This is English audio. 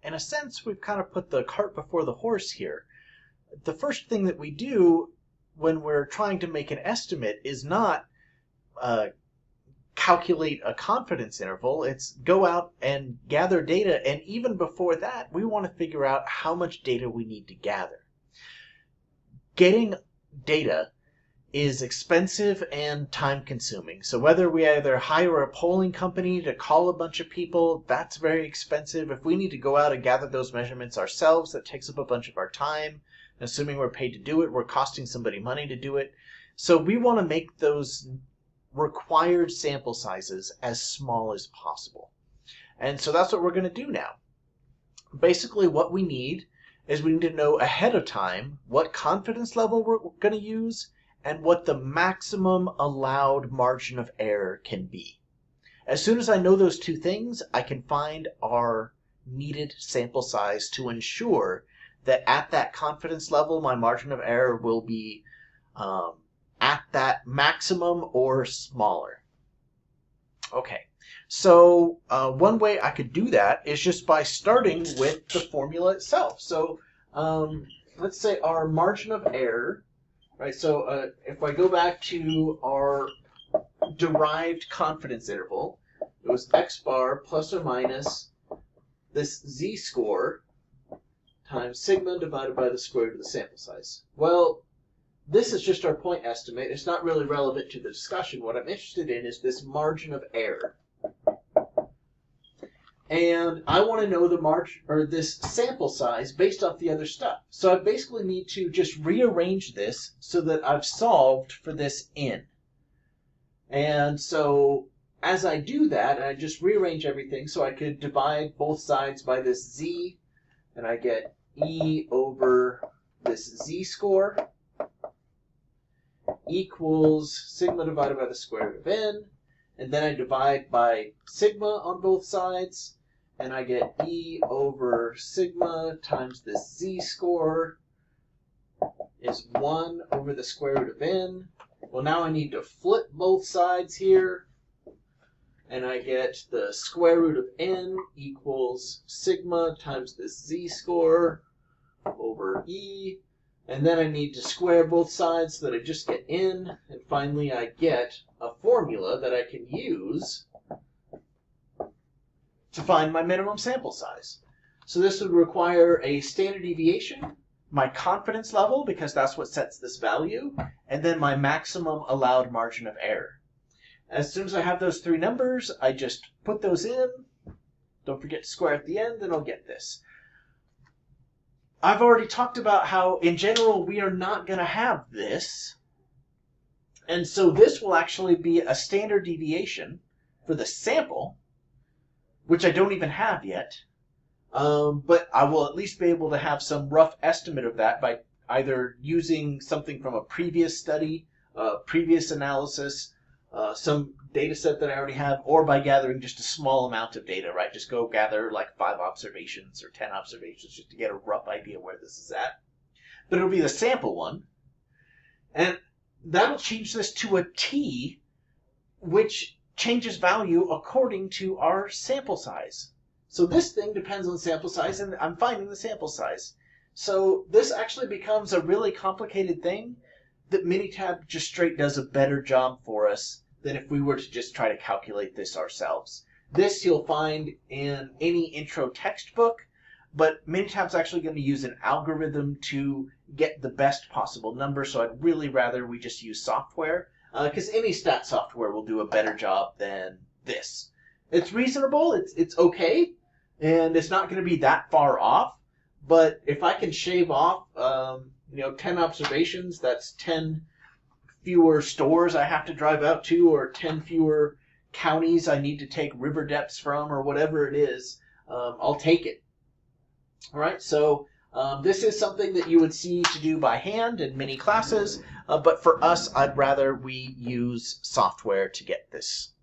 in a sense, we've kind of put the cart before the horse here. The first thing that we do when we're trying to make an estimate is not calculate a confidence interval. It's go out and gather data, and even before that, we want to figure out how much data we need to gather. Getting data is expensive and time-consuming. So whether we either hire a polling company to call a bunch of people, that's very expensive. If we need to go out and gather those measurements ourselves, that takes up a bunch of our time. Assuming we're paid to do it, we're costing somebody money to do it. So we want to make those required sample sizes as small as possible. And so that's what we're going to do now. Basically what we need is we need to know ahead of time what confidence level we're going to use and what the maximum allowed margin of error can be. As soon as I know those two things, I can find our needed sample size to ensure that at that confidence level, my margin of error will be at that maximum or smaller. Okay, so one way I could do that is just by starting with the formula itself. So let's say our margin of error, right? So if I go back to our derived confidence interval, it was x bar plus or minus this z-score times sigma divided by the square root of the sample size. Well, this is just our point estimate. It's not really relevant to the discussion. What I'm interested in is this margin of error. And I want to know the margin, or this sample size based off the other stuff. So I basically need to just rearrange this so that I've solved for this n. And so as I do that, I just rearrange everything so I could divide both sides by this z, and I get e over this z-score equals sigma divided by the square root of n, and then I divide by sigma on both sides, and I get e over sigma times this z-score is 1 over the square root of n. Well, now I need to flip both sides here, and I get the square root of n equals sigma times this z-score over e. And then I need to square both sides so that I just get n. And finally, I get a formula that I can use to find my minimum sample size. So this would require a standard deviation, my confidence level, because that's what sets this value, and then my maximum allowed margin of error. As soon as I have those three numbers, I just put those in. Don't forget to square at the end, and I'll get this. I've already talked about how, in general, we are not going to have this. And so this will actually be a standard deviation for the sample, which I don't even have yet. But I will at least be able to have some rough estimate of that by either using something from a previous study, previous analysis, some data set that I already have, or by gathering just a small amount of data, right? Just go gather like 5 observations or 10 observations just to get a rough idea where this is at. But it'll be the sample one. And that'll change this to a t, which changes value according to our sample size. So this thing depends on sample size, and I'm finding the sample size. So this actually becomes a really complicated thing that Minitab just straight does a better job for us than if we were to just try to calculate this ourselves. This you'll find in any intro textbook, but Minitab's actually going to use an algorithm to get the best possible number, so I'd really rather we just use software, because any stat software will do a better job than this. It's reasonable, it's okay, and it's not going to be that far off, but if I can shave off 10 observations, that's 10 fewer stores I have to drive out to, or 10 fewer counties I need to take river depths from, or whatever it is, I'll take it. All right, so this is something that you would see to do by hand in many classes, but for us, I'd rather we use software to get this